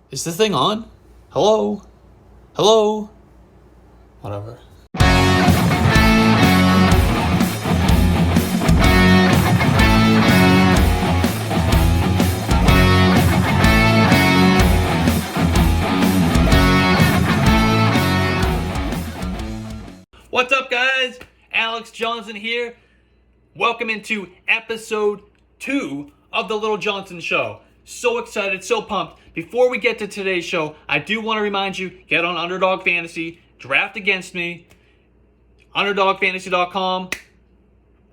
Is this thing on? Hello? Hello? Whatever. What's up, guys? Alex Johnson here. Welcome into episode 2 of The Little Johnson Show. So excited, so pumped. Before we get to today's show, I do want to remind you, get on Underdog Fantasy, draft against me, underdogfantasy.com,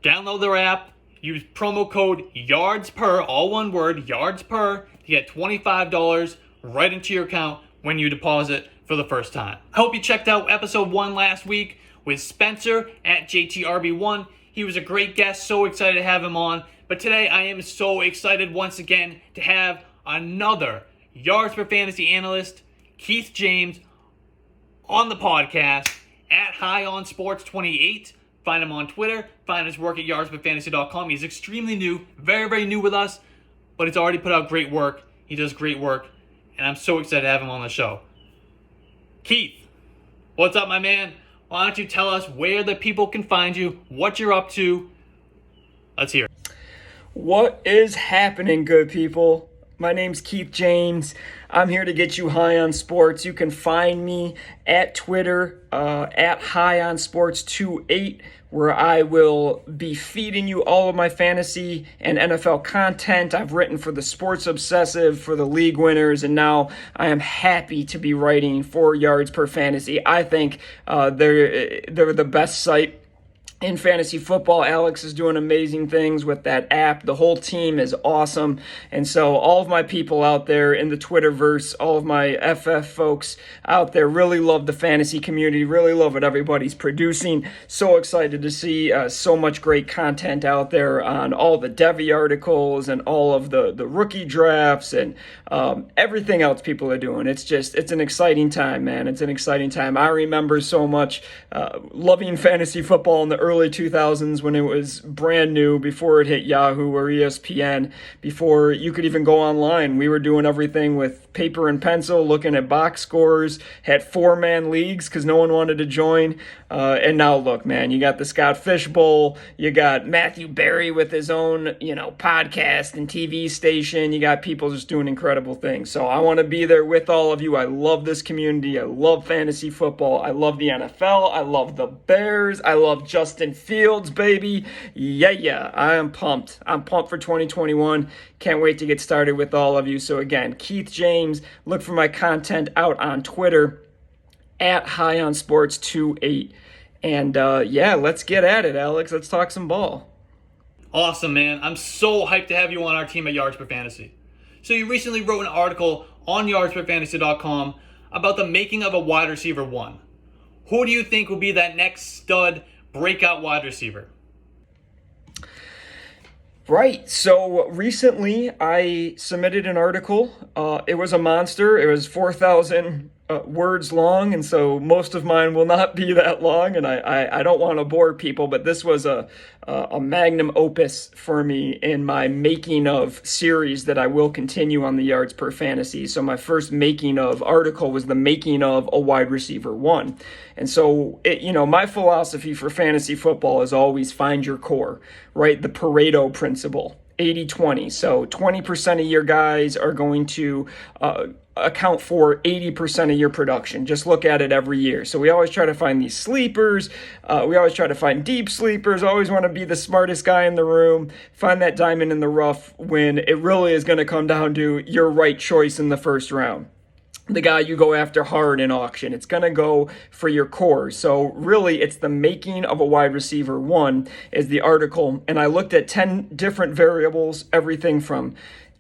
download their app, use promo code YARDSPER, all one word, YARDSPER, to get $25 right into your account when you deposit for the first time. I hope you checked out episode 1 last week with Spencer at JTRB1. He was a great guest, so excited to have him on. But today I am so excited once again to have another Yards per Fantasy analyst, Keith James, on the podcast at High on Sports 28. Find him on Twitter. Find his work at yardsperfantasy.com. He's extremely new, very, very new with us, but he's already put out great work. He does great work, and I'm so excited to have him on the show. Keith, what's up, my man? Why don't you tell us where the people can find you, what you're up to? Let's hear it. What is happening, good people? My name's Keith James. I'm here to get you high on sports. You can find me at Twitter, at High on Sports 28, where I will be feeding you all of my fantasy and NFL content. I've written for the Sports Obsessive, for the League Winners, and now I am happy to be writing for Yards Per Fantasy. I think they're the best site in fantasy football. Alex is doing amazing things with that app. The whole team is awesome. And so all of my people out there in the Twitterverse, all of my FF folks out there really love the fantasy community, really love what everybody's producing. So excited to see so much great content out there on all the Devy articles and all of the rookie drafts and everything else people are doing. It's an exciting time, man. It's an exciting time. I remember so much loving fantasy football in the early 2000s when it was brand new, before it hit Yahoo or ESPN, before you could even go online. We were doing everything with paper and pencil, looking at box scores, had 4-man leagues because no one wanted to join. And now look, man, you got the Scott Fish Bowl, you got Matthew Berry with his own, podcast and TV station. You got people just doing incredible things. So I want to be there with all of you. I love this community. I love fantasy football. I love the NFL. I love the Bears. I love Justin Fields, baby. Yeah. I am pumped. I'm pumped for 2021. Can't wait to get started with all of you. So again, Keith James, look for my content out on Twitter at High on Sports 28. And let's get at it, Alex. Let's talk some ball. Awesome, man. I'm so hyped to have you on our team at Yards Per Fantasy. So you recently wrote an article on yardsperfantasy.com about the making of a wide receiver one. Who do you think will be that next stud breakout wide receiver? Right. So recently I submitted an article. It was a monster. It was 4,000 words long, and so most of mine will not be that long, and I don't want to bore people, but this was a magnum opus for me in my making of series that I will continue on the Yards Per Fantasy. So my first making of article was the making of a wide receiver one. And so, my philosophy for fantasy football is always find your core, right? The Pareto principle, 80-20. So 20% of your guys are going to account for 80% of your production. Just look at it every year. So we always try to find these sleepers. We always try to find deep sleepers. Always want to be the smartest guy in the room. Find that diamond in the rough when it really is going to come down to your right choice in the first round. The guy you go after hard in auction. It's going to go for your core. So really, it's the making of a wide receiver one is the article. And I looked at 10 different variables, everything from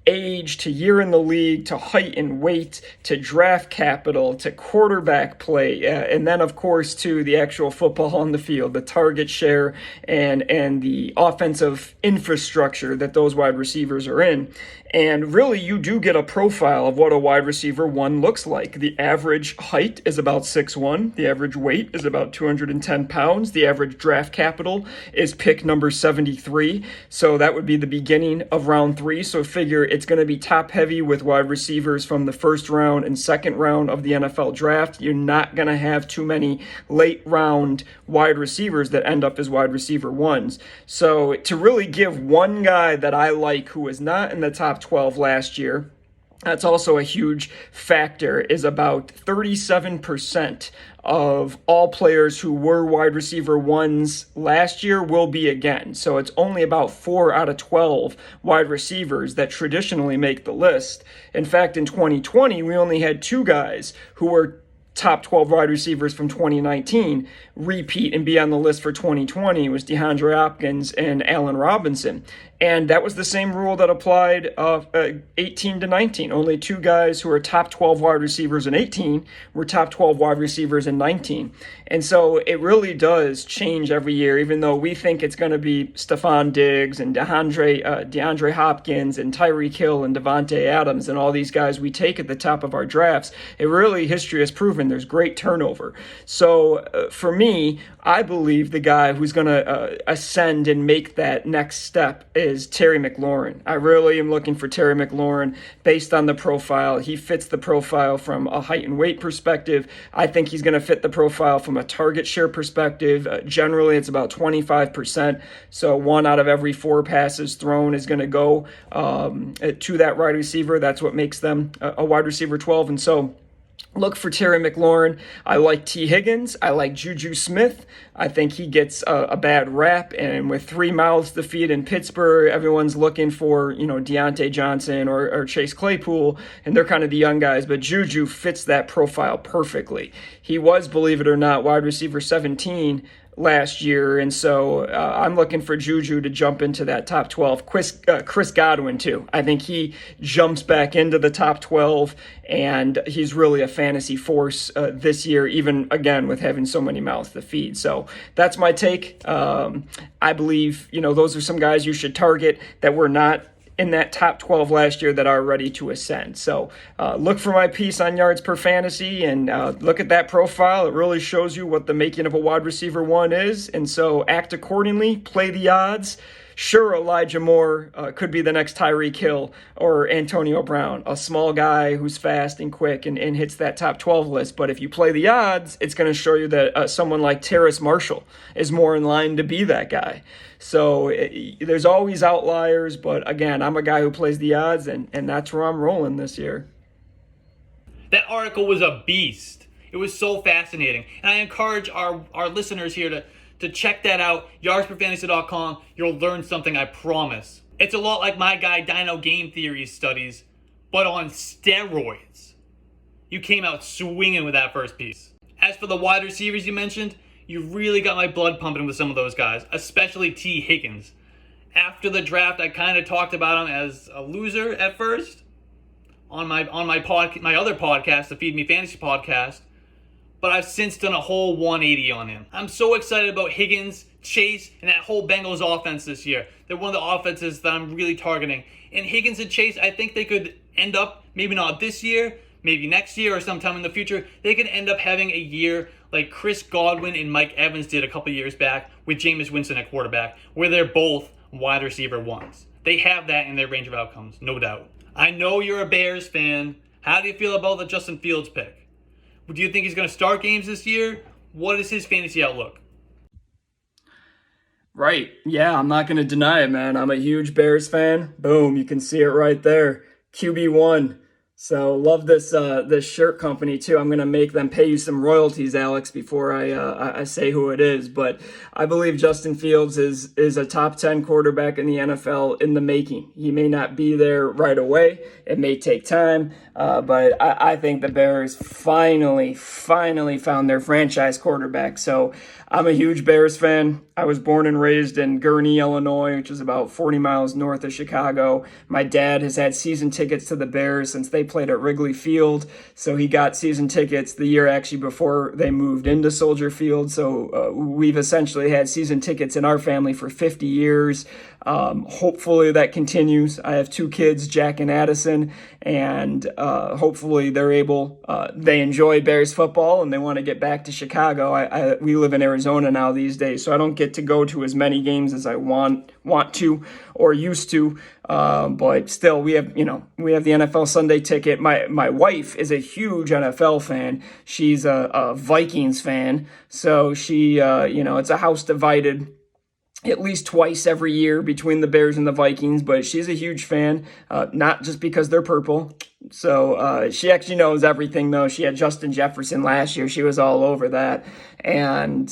age to year in the league to height and weight to draft capital to quarterback play, and then of course to the actual football on the field, the target share and the offensive infrastructure that those wide receivers are in. And really, you do get a profile of what a wide receiver one looks like. The average height is about 6'1". The average weight is about 210 pounds. The average draft capital is pick number 73. So that would be the beginning of round 3. So figure it's going to be top heavy with wide receivers from the first round and second round of the NFL draft. You're not going to have too many late round wide receivers that end up as wide receiver ones. So to really give one guy that I like who was not in the top 12 last year, that's also a huge factor, is about 37% of all players who were wide receiver ones last year will be again. So it's only about 4 out of 12 wide receivers that traditionally make the list. In fact, in 2020, we only had 2 guys who were top 12 wide receivers from 2019 repeat and be on the list for 2020. It was DeAndre Hopkins and Allen Robinson. And that was the same rule that applied 18 to 19. Only 2 guys who were top 12 wide receivers in 18 were top 12 wide receivers in 19. And so it really does change every year, even though we think it's going to be Stephon Diggs and DeAndre Hopkins and Tyreek Hill and Devontae Adams and all these guys we take at the top of our drafts. It really, history has proven there's great turnover. So for me, I believe the guy who's going to ascend and make that next step is Terry McLaurin. I really am looking for Terry McLaurin based on the profile. He fits the profile from a height and weight perspective. I think he's going to fit the profile from a target share perspective. Generally, it's about 25%. So 1 out of every 4 passes thrown is going to go to that wide receiver. That's what makes them a wide receiver 12. And so look for Terry McLaurin. I like T. Higgins. I like Juju Smith. I think he gets a bad rap, and with 3 mouths to feed in Pittsburgh, everyone's looking for, Deontay Johnson or Chase Claypool, and they're kind of the young guys, but Juju fits that profile perfectly. He was, believe it or not, wide receiver 17 last year, and so I'm looking for Juju to jump into that top 12. Chris Godwin, too. I think he jumps back into the top 12, and he's really a fantasy force this year, even, again, with having so many mouths to feed. So that's my take. I believe, those are some guys you should target that were not in that top 12 last year that are ready to ascend. So look for my piece on yards per fantasy and look at that profile. It really shows you what the making of a wide receiver 1 is. And so act accordingly, play the odds. Sure, Elijah Moore could be the next Tyreek Hill or Antonio Brown, a small guy who's fast and quick and hits that top 12 list. But if you play the odds, it's going to show you that someone like Terrace Marshall is more in line to be that guy. So there's always outliers, but again, I'm a guy who plays the odds, and that's where I'm rolling this year. That article was a beast. It was so fascinating. And I encourage our listeners here to check that out, yardsperfantasy.com. You'll learn something, I promise. It's a lot like my guy Dino Game Theory studies, but on steroids. You came out swinging with that first piece. As for the wide receivers you mentioned, you really got my blood pumping with some of those guys, especially T. Higgins. After the draft, I kind of talked about him as a loser at first on my other podcast, the Feed Me Fantasy podcast, but I've since done a whole 180 on him. I'm so excited about Higgins, Chase, and that whole Bengals offense this year. They're one of the offenses that I'm really targeting. And Higgins and Chase, I think they could end up, maybe not this year, maybe next year or sometime in the future, they could end up having a year like Chris Godwin and Mike Evans did a couple years back with Jameis Winston at quarterback, where they're both wide receiver 1s. They have that in their range of outcomes, no doubt. I know you're a Bears fan. How do you feel about the Justin Fields pick? Do you think he's going to start games this year? What is his fantasy outlook? Right. Yeah, I'm not going to deny it, man. I'm a huge Bears fan. Boom, you can see it right there. QB1. So love this shirt company too. I'm gonna make them pay you some royalties, Alex, before I say who it is. But I believe Justin Fields is a top 10 quarterback in the NFL in the making. He may not be there right away. It may take time, but I think the Bears finally found their franchise quarterback. So I'm a huge Bears fan. I was born and raised in Gurnee, Illinois, which is about 40 miles north of Chicago. My dad has had season tickets to the Bears since they played at Wrigley Field. So he got season tickets the year actually before they moved into Soldier Field. So we've essentially had season tickets in our family for 50 years. Hopefully that continues. I have 2 kids, Jack and Addison, and hopefully they enjoy Bears football and they want to get back to Chicago. We live in Arizona now these days, so I don't get to go to as many games as I want to or used to. But still, we have the NFL Sunday ticket. My wife is a huge NFL fan. She's a Vikings fan, so she it's a house divided at least twice every year between the Bears and the Vikings, but she's a huge fan, not just because they're purple. So she actually knows everything, though. She had Justin Jefferson last year. She was all over that. And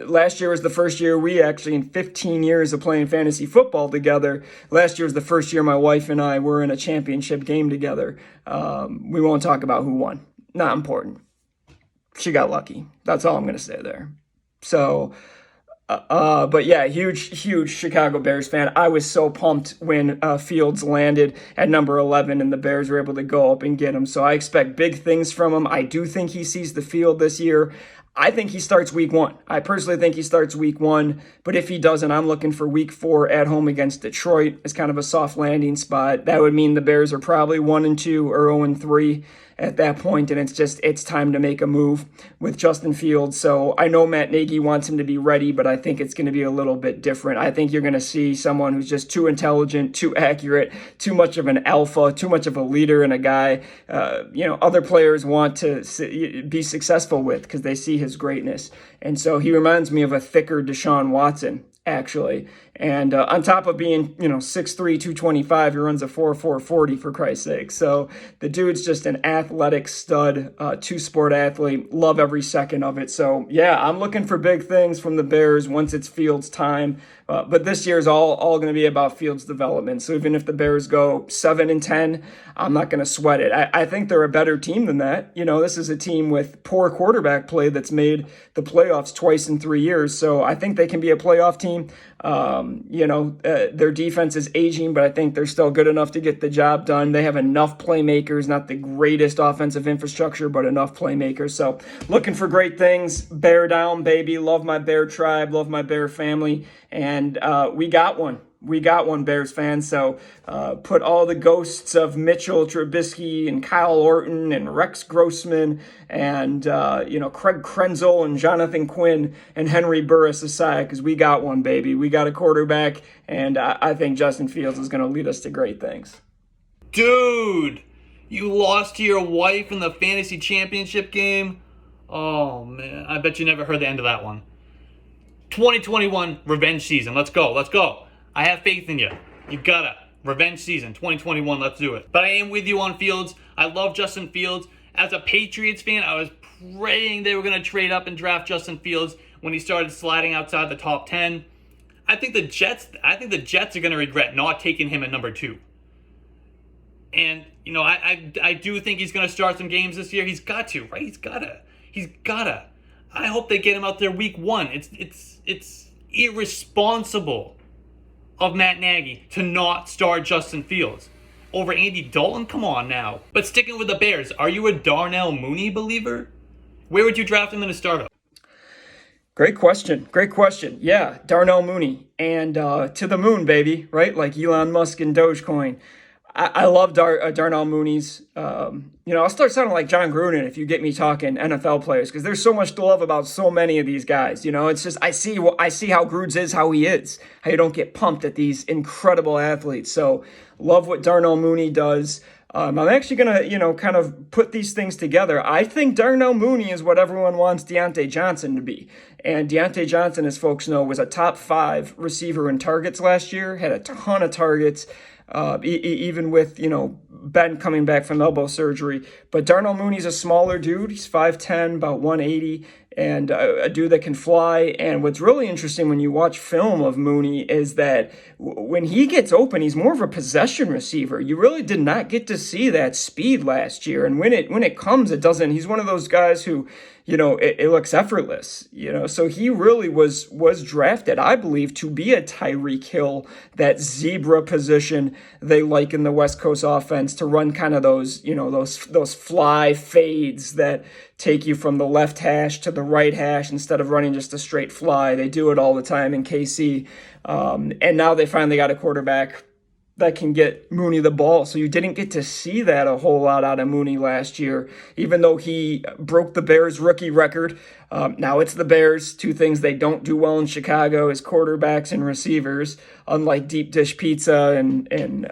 last year was the first year we actually, in 15 years of playing fantasy football together, last year was the first year my wife and I were in a championship game together. We won't talk about who won. Not important. She got lucky. That's all I'm going to say there. So... but yeah, huge Chicago Bears fan. I was so pumped when Fields landed at number 11 and the Bears were able to go up and get him. So I expect big things from him. I do think he sees the field this year. I think he starts week 1. I personally think he starts week 1. But if he doesn't, I'm looking for week 4 at home against Detroit as kind of a soft landing spot. That would mean the Bears are probably 1-2 or 0-3 at that point, and it's time to make a move with Justin Fields. So I know Matt Nagy wants him to be ready, but I think it's going to be a little bit different. I think you're going to see someone who's just too intelligent, too accurate, too much of an alpha, too much of a leader, and a guy other players want to be successful with because they see his greatness. And so he reminds me of a thicker Deshaun Watson, actually. And on top of being, 6'3", 225, he runs a 4.4 40 for Christ's sake. So the dude's just an athletic stud, 2-sport athlete. Love every second of it. So yeah, I'm looking for big things from the Bears once it's Fields' time. But this year is all going to be about Fields' development. So even if the Bears go 7-10, I'm not going to sweat it. I think they're a better team than that. This is a team with poor quarterback play that's made the playoffs twice in 3 years. So I think they can be a playoff team. Their defense is aging, but I think they're still good enough to get the job done. They have enough playmakers, not the greatest offensive infrastructure, but enough playmakers. So looking for great things. Bear down, baby. Love my Bear tribe. Love my Bear family. And we got one. We got one, Bears fans. So put all the ghosts of Mitchell Trubisky and Kyle Orton and Rex Grossman and, Craig Krenzel and Jonathan Quinn and Henry Burris aside, because we got one, baby. We got a quarterback, and I think Justin Fields is going to lead us to great things. Dude, you lost to your wife in the fantasy championship game? Oh, man. I bet you never heard the end of that one. 2021 revenge season. Let's go. I have faith in you. You gotta. Revenge season, 2021, let's do it. But I am with you on Fields. I love Justin Fields. As a Patriots fan, I was praying they were going to trade up and draft Justin Fields when he started sliding outside the top 10. I think the Jets are going to regret not taking him at number 2. And, I do think he's going to start some games this year. He's got to, right? He's gotta. I hope they get him out there week 1. It's irresponsible of Matt Nagy to not start Justin Fields over Andy Dalton. Come on now. But sticking with the Bears, are you a Darnell Mooney believer? Where would you draft him in a startup? Great question. Yeah, Darnell Mooney. And to the moon, baby, right? Like Elon Musk and Dogecoin. I love Darnell Mooney's. I'll start sounding like John Gruden if you get me talking NFL players, because there's so much to love about so many of these guys. It's just I see how Grudes is how he is, how you don't get pumped at these incredible athletes. So love what Darnell Mooney does. I'm actually gonna kind of put these things together. I think Darnell Mooney is what everyone wants Deontay Johnson to be. And Deontay Johnson, as folks know, was a top 5 receiver in targets last year, had a ton of targets. Even with, Ben coming back from elbow surgery. But Darnell Mooney's a smaller dude. He's 5'10", about 180, and a dude that can fly. And what's really interesting when you watch film of Mooney is that when he gets open, he's more of a possession receiver. You really did not get to see that speed last year. And when it comes, it doesn't. He's one of those guys who, it looks effortless, so he really was drafted, I believe, to be a Tyreek Hill, that zebra position they like in the West Coast offense, to run kind of those fly fades that take you from the left hash to the right hash instead of running just a straight fly. They do it all the time in KC. And now they finally got a quarterback that can get Mooney the ball. So you didn't get to see that a whole lot out of Mooney last year, even though he broke the Bears rookie record. Now it's the Bears. Two things they don't do well in Chicago is quarterbacks and receivers, unlike deep dish pizza and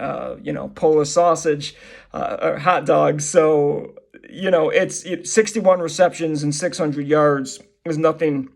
Polish sausage or hot dogs. So, it's 61 receptions and 600 yards is nothing.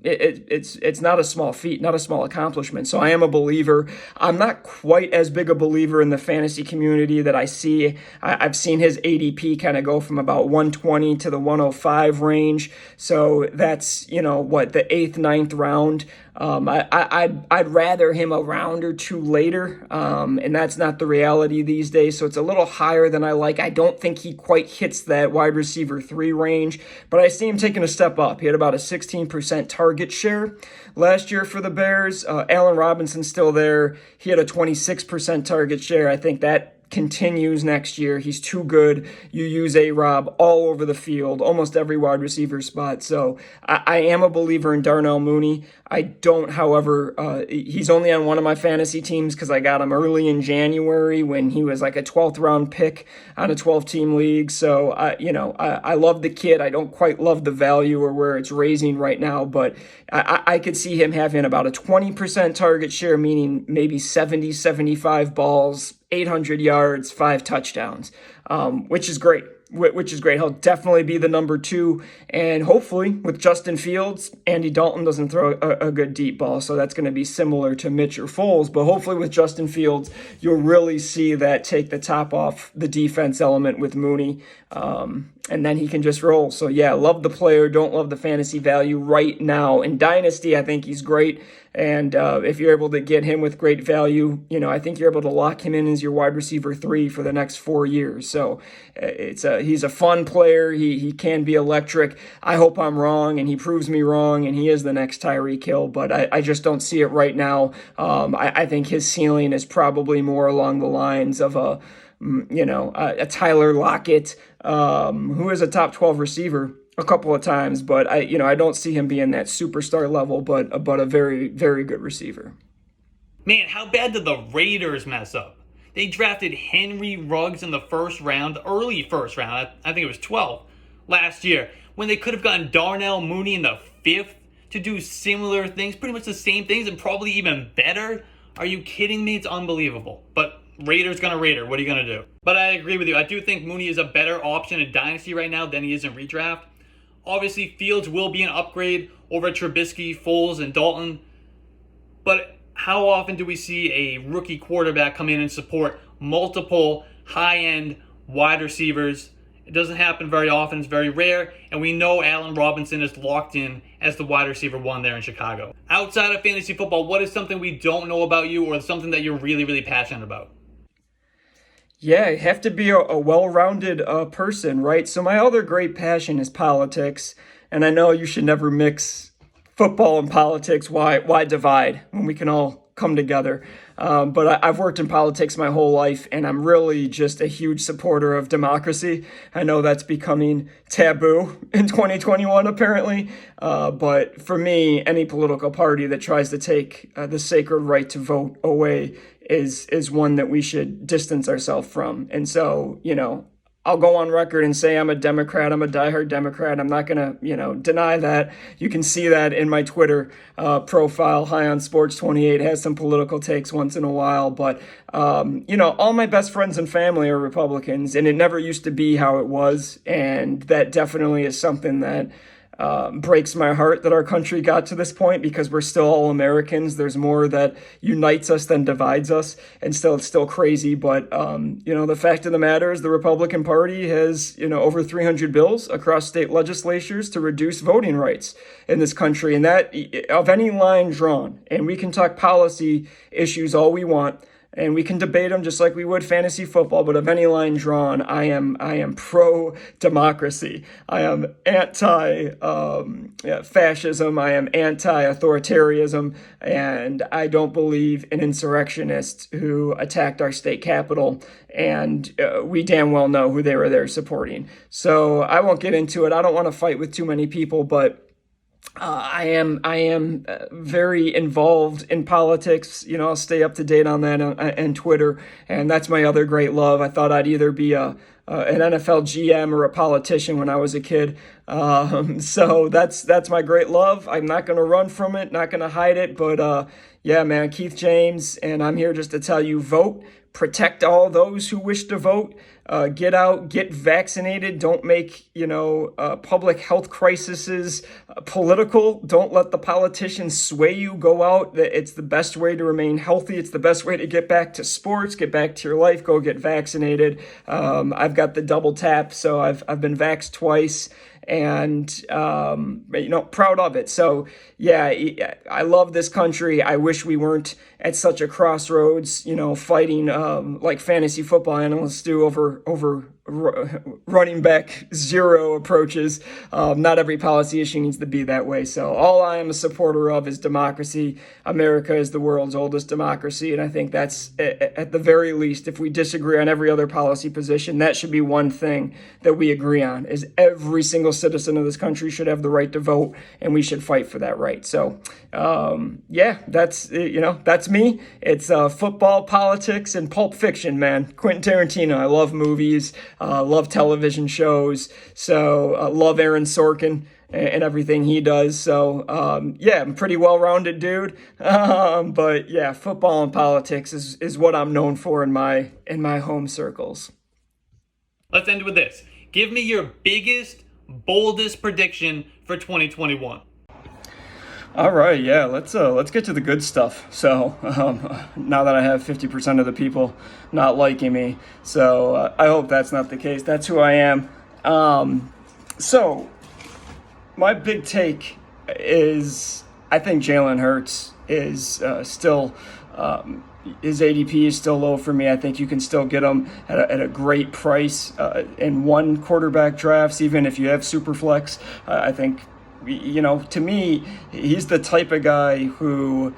It's not a small feat, not a small accomplishment. So I am a believer. I'm not quite as big a believer in the fantasy community that I see. I've seen his ADP kind of go from about 120 to the 105 range. So that's, the 8th, 9th round. I'd rather him a round or two later, and that's not the reality these days. So it's a little higher than I like. I don't think he quite hits that wide receiver 3 range, but I see him taking a step up. He had about a 16% target share last year for the Bears. Allen Robinson's still there. He had a 26% target share. I think that continues next year. He's too good. You use A-Rob all over the field, almost every wide receiver spot. So I am a believer in Darnell Mooney. I don't, however, he's only on one of my fantasy teams because I got him early in January when he was like a 12th round pick on a 12-team league. So, I love the kid. I don't quite love the value or where it's raising right now, but I could see him having about a 20% target share, meaning maybe 70, 75 balls, 800 yards, 5 touchdowns, which is great. He'll definitely be the number 2. And hopefully with Justin Fields, Andy Dalton doesn't throw a good deep ball. So that's going to be similar to Mitch or Foles. But hopefully with Justin Fields, you'll really see that take the top off the defense element with Mooney. And then he can just roll. So yeah, love the player. Don't love the fantasy value right now. In Dynasty, I think he's great. And if you're able to get him with great value, I think you're able to lock him in as your wide receiver 3 for the next 4 years. So he's a fun player. He can be electric. I hope I'm wrong and he proves me wrong and he is the next Tyreek Hill, but I just don't see it right now. I think his ceiling is probably more along the lines of a Tyler Lockett, who is a top 12 receiver a couple of times, but I don't see him being that superstar level, but a very, very good receiver. Man, how bad did the Raiders mess up? They drafted Henry Ruggs in the early first round, I think it was 12, last year, when they could have gotten Darnell Mooney in the 5th to do similar things, pretty much the same things, and probably even better. Are you kidding me? It's unbelievable. But Raiders gonna Raider. What are you gonna do? But I agree with you. I do think Mooney is a better option in Dynasty right now than he is in redraft. Obviously, Fields will be an upgrade over Trubisky, Foles, and Dalton. But how often do we see a rookie quarterback come in and support multiple high-end wide receivers? It doesn't happen very often. It's very rare. And we know Allen Robinson is locked in as the wide receiver 1 there in Chicago. Outside of fantasy football, what is something we don't know about you or something that you're really, really passionate about? Yeah, you have to be a well-rounded person, right? So my other great passion is politics, and I know you should never mix football and politics. Why divide when we can all come together? But I've worked in politics my whole life, and I'm really just a huge supporter of democracy. I know that's becoming taboo in 2021, apparently. But for me, any political party that tries to take the sacred right to vote away is one that we should distance ourselves from. And so, I'll go on record and say I'm a Democrat. I'm a diehard Democrat. I'm not going to, deny that. You can see that in my Twitter profile. High on Sports 28 has some political takes once in a while. But, all my best friends and family are Republicans, and it never used to be how it was. And that definitely is something that breaks my heart that our country got to this point, because we're still all Americans. There's more that unites us than divides us, and it's still crazy. But, the fact of the matter is the Republican Party has, over 300 bills across state legislatures to reduce voting rights in this country. And that, of any line drawn, and we can talk policy issues all we want, and we can debate them just like we would fantasy football, but of any line drawn, I am pro democracy. I am anti fascism. I am anti authoritarianism, and I don't believe in insurrectionists who attacked our state capitol, and we damn well know who they were there supporting. So I won't get into it. I don't want to fight with too many people, but I am very involved in politics. I'll stay up to date on that and Twitter, and that's my other great love. I thought I'd either be an NFL GM or a politician when I was a kid. So that's my great love. I'm not going to run from it, not going to hide it, but yeah, man, Keith James, and I'm here just to tell you, vote, protect all those who wish to vote. Get out, get vaccinated. Don't make, public health crises political. Don't let the politicians sway you. Go out. It's the best way to remain healthy. It's the best way to get back to sports, get back to your life. Go get vaccinated. I've got the double tap, so I've been vaxxed twice, and proud of it. So yeah, I love this country. I wish we weren't at such a crossroads, fighting like fantasy football analysts do over running back zero approaches. Not every policy issue needs to be that way. So all I am a supporter of is democracy. America is the world's oldest democracy, and I think that's, at the very least, if we disagree on every other policy position, that should be one thing that we agree on, is every single citizen of this country should have the right to vote, and we should fight for that right. So yeah, that's me. It's football, politics, and Pulp Fiction, man. Quentin Tarantino. I love movies. Love television shows, so love Aaron Sorkin and everything he does. So yeah, I'm a pretty well-rounded dude. But yeah, football and politics is what I'm known for in my home circles. Let's end with this. Give me your biggest, boldest prediction for 2021. All right, yeah, let's get to the good stuff. So now that I have 50% of the people not liking me, so I hope that's not the case. That's who I am. So my big take is I think Jalen Hurts is still. His ADP is still low for me. I think you can still get him at a great price in one quarterback drafts, even if you have Superflex. I think. To me, he's the type of guy who,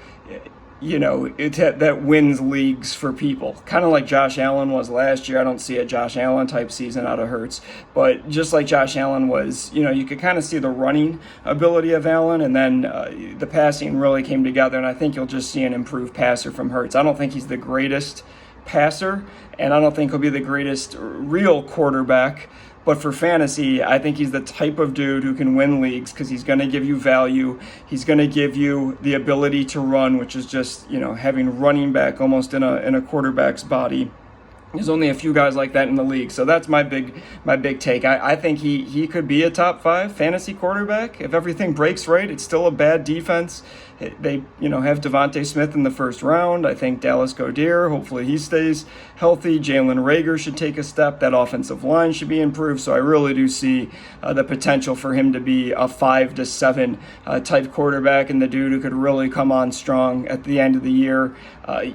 that wins leagues for people. Kind of like Josh Allen was last year. I don't see a Josh Allen type season out of Hurts. But just like Josh Allen was, you could kind of see the running ability of Allen, and then the passing really came together. And I think you'll just see an improved passer from Hurts. I don't think he's the greatest passer, and I don't think he'll be the greatest real quarterback. But for fantasy, I think he's the type of dude who can win leagues because he's going to give you value. He's going to give you the ability to run, which is just, having running back almost in a quarterback's body. There's only a few guys like that in the league. So that's my big take. I think he could be a top 5 fantasy quarterback. If everything breaks right, it's still a bad defense. They, have Devontae Smith in the first round. I think Dallas Goedert, hopefully he stays healthy. Jalen Reagor should take a step. That offensive line should be improved. So I really do see the potential for him to be a 5 to 7 type quarterback, and the dude who could really come on strong at the end of the year.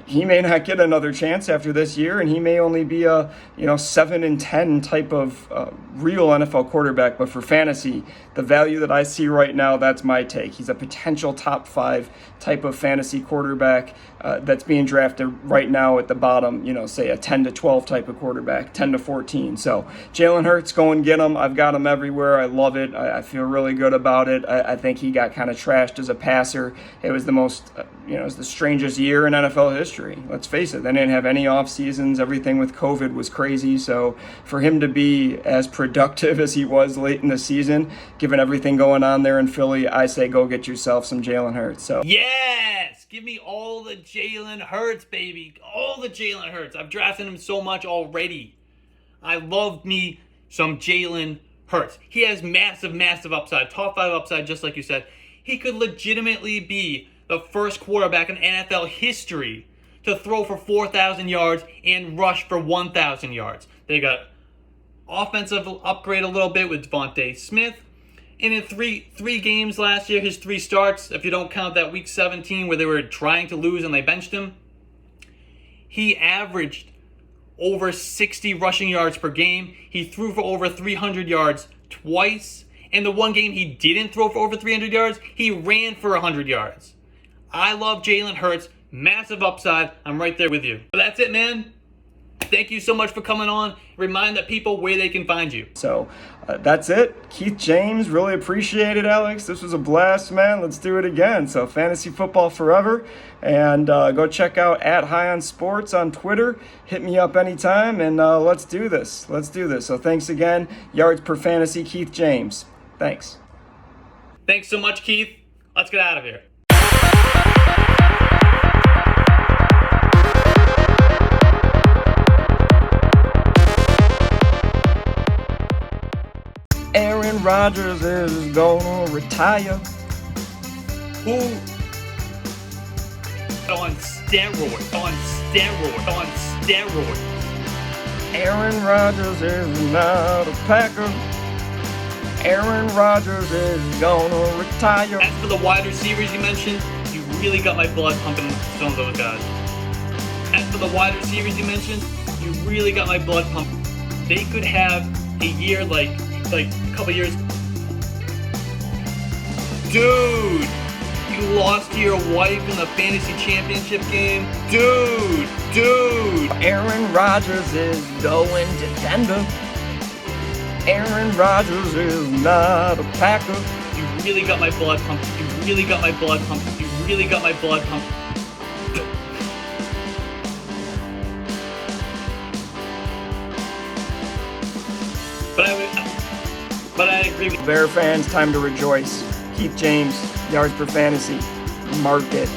He may not get another chance after this year, and he may only be a 7 and 10 type of real NFL quarterback. But for fantasy, the value that I see right now, that's my take. He's a potential top 5 type of fantasy quarterback that's being drafted right now at the bottom, say a 10 to 12 type of quarterback, 10 to 14. So Jalen Hurts, go and get him. I've got him everywhere. I love it. I feel really good about it. I think he got kind of trashed as a passer. It was the most, it was the strangest year in NFL history. Let's face it. They didn't have any off seasons. Everything with COVID was crazy. So for him to be as productive as he was late in the season, given everything going on there in Philly, I say go get yourself some Jalen Hurts. So yes, give me all the Jalen Hurts, baby. All the Jalen Hurts. I've drafted him so much already. I love me some Jalen Hurts. He has massive, massive upside. Top 5 upside, just like you said. He could legitimately be the first quarterback in NFL history to throw for 4,000 yards and rush for 1,000 yards. They got offensive upgrade a little bit with Devontae Smith. And in three games last year, his 3 starts, if you don't count that week 17 where they were trying to lose and they benched him, he averaged over 60 rushing yards per game. He threw for over 300 yards twice. And the one game he didn't throw for over 300 yards, he ran for 100 yards. I love Jalen Hurts. Massive upside. I'm right there with you. But that's it, man. Thank you so much for coming on. Remind the people where they can find you. So that's it. Keith James, really appreciate it, Alex. This was a blast, man. Let's do it again. So fantasy football forever. And go check out @HighOnSports on Twitter. Hit me up anytime, and let's do this. Let's do this. So thanks again. Yards per fantasy, Keith James. Thanks. Thanks so much, Keith. Let's get out of here. Aaron Rodgers is gonna retire. Who? On steroids. On steroids. On steroids. Aaron Rodgers is not a Packer. Aaron Rodgers is gonna retire. As for the wide receivers you mentioned, you really got my blood pumping with some of those guys. As for the wide receivers you mentioned, you really got my blood pumping. They could have a year like a couple years. Dude, you lost to your wife in the fantasy championship game. Dude. Aaron Rodgers is going to Denver. Aaron Rodgers is not a Packer. You really got my blood pumping. You really got my blood pumping. You really got my blood pumping. But I agree with Bear fans, time to rejoice. Keith James, yards per fantasy. Mark it.